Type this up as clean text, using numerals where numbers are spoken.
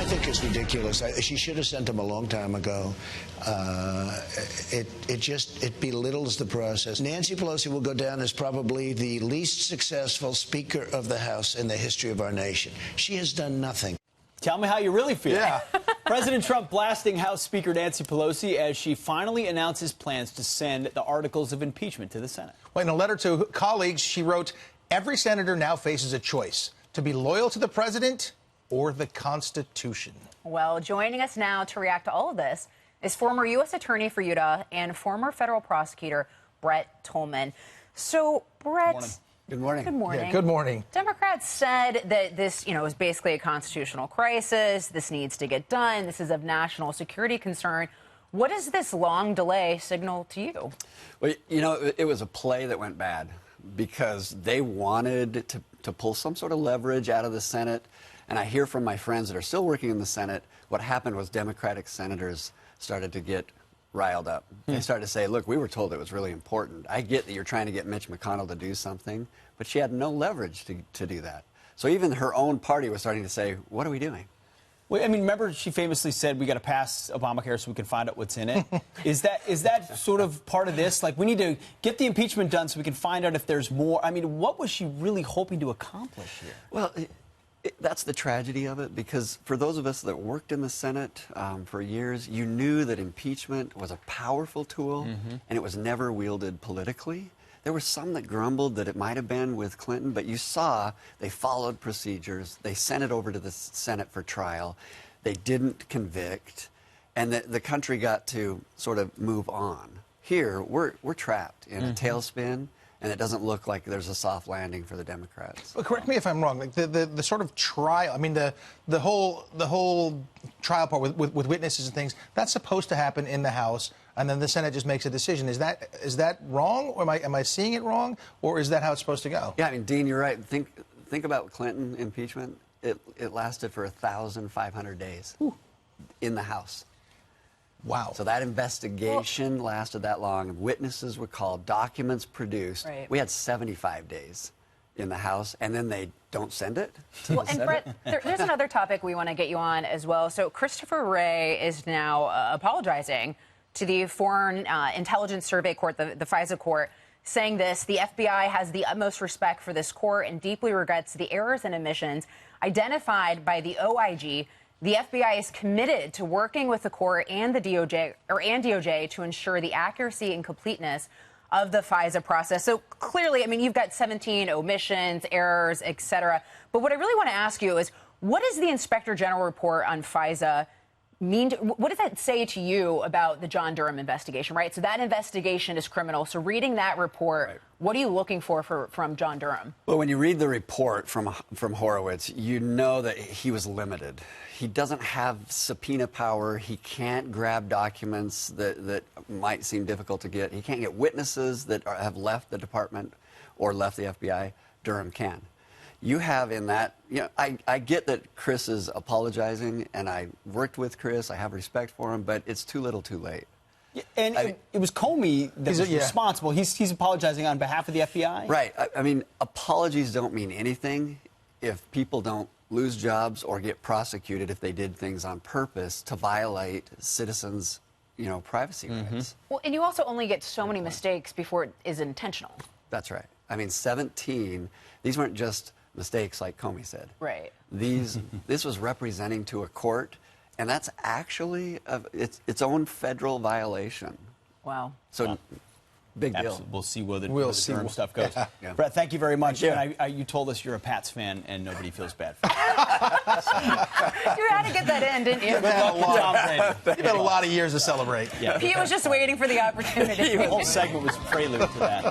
think it's ridiculous. She should have sent him a long time ago. It belittles the process. Nancy Pelosi will go down as probably the least successful Speaker of the House in the history of our nation. She has done nothing. Tell me how you really feel. Yeah. President Trump blasting House Speaker Nancy Pelosi as she finally announces plans to send the articles of impeachment to the Senate. Well, in a letter to colleagues, she wrote, "Every senator now faces a choice: to be loyal to the president or the Constitution." Well, joining us now to react to all of this is former U.S. Attorney for Utah and former federal prosecutor Brett Tolman. So, Brett... Good morning. Good morning. Yeah, good morning. Democrats said that this, is basically a constitutional crisis. This needs to get done. This is of national security concern. What does this long delay signal to you? Well, it was a play that went bad because they wanted to pull some sort of leverage out of the Senate. And I hear from my friends that are still working in the Senate, what happened was Democratic senators started to get riled up. They started to say, look, we were told it was really important. I get that you're trying to get Mitch McConnell to do something, but she had no leverage to do that. So even her own party was starting to say, what are we doing? Well, I mean, remember she famously said we got to pass Obamacare so we can find out what's in it. Is that sort of part of this? Like, we need to get the impeachment done so we can find out if there's more. I mean, what was she really hoping to accomplish here? Well, that's the tragedy of it, because for those of us that worked in the Senate for years, you knew that impeachment was a powerful tool, and it was never wielded politically. There were some that grumbled that it might have been with Clinton, but you saw they followed procedures. They sent it over to the Senate for trial. They didn't convict, and the country got to sort of move on. Here, we're trapped in a tailspin, and it doesn't look like there's a soft landing for the Democrats. Well, correct me if I'm wrong. Like the sort of trial, I mean, the whole trial part with witnesses and things, that's supposed to happen in the House, and then the Senate just makes a decision. Is that wrong, or am I seeing it wrong, or is that how it's supposed to go? Yeah, I mean, Dean, you're right. Think about Clinton impeachment. It lasted for 1,500 days in the House. Wow. So that investigation lasted that long. Witnesses were called, documents produced. Right. We had 75 days in the House, and then they don't send it to Well, the and Senate. Brett, there's another topic we want to get you on as well. So Christopher Wray is now apologizing to the Foreign Intelligence Survey Court, the FISA court, saying this: the FBI has the utmost respect for this court and deeply regrets the errors and omissions identified by the OIG. The FBI is committed to working with the court and the DOJ to ensure the accuracy and completeness of the FISA process. So clearly, I mean, you've got 17 omissions, errors, et cetera. But what I really want to ask you is, what does the Inspector General report on FISA mean? What does that say to you about the John Durham investigation, right? So that investigation is criminal. So reading that report, what are you looking for from John Durham? Well, when you read the report from Horowitz, you know that he was limited. He doesn't have subpoena power. He can't grab documents that might seem difficult to get. He can't get witnesses that have left the department or left the FBI. Durham can. You have in that, I get that Chris is apologizing, and I worked with Chris. I have respect for him, but it's too little too late. Yeah, and it was Comey that was responsible. He's apologizing on behalf of the FBI? Right. I mean, apologies don't mean anything if people don't lose jobs or get prosecuted if they did things on purpose to violate citizens' privacy rights. Well, and you also only get so many mistakes before it is intentional. That's right. I mean, 17, these weren't just mistakes like Comey said. Right. This was representing to a court, and that's actually its own federal violation. Wow. So, big deal. Absolutely. We'll see where the Durham stuff goes. Yeah. Brett, thank you very much. You. And you told us you're a Pats fan, and nobody feels bad for you. You had to get that in, didn't you? You've had a lot of years to celebrate. Yeah. Pete was just waiting for the opportunity. The whole segment was prelude to that.